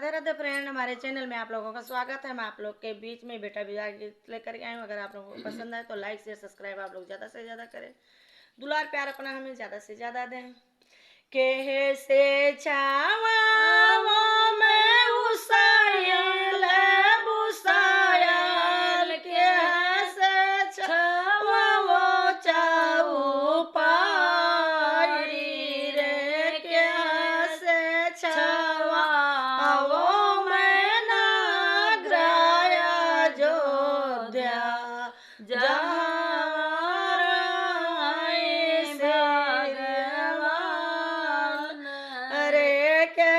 Radhe Radhe friend, हमारे channel में आप लोगों का स्वागत है। मैं आप लोग के बीच में बेटा विवाह गीत लेकर के आई हूँ। अगर आप लोगों को पसंद आए तो लाइक शेयर सब्सक्राइब आप लोग ज़्यादा से ज़्यादा करें। दुलार प्यार अपना हमें ज़्यादा से ज़्यादा दें। के से छावा में उसायल बुसायल, के से छावा वो चाऊ पारी रे, के से छावा वो मैं नागराया जोध्या जहाँ रे के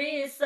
विष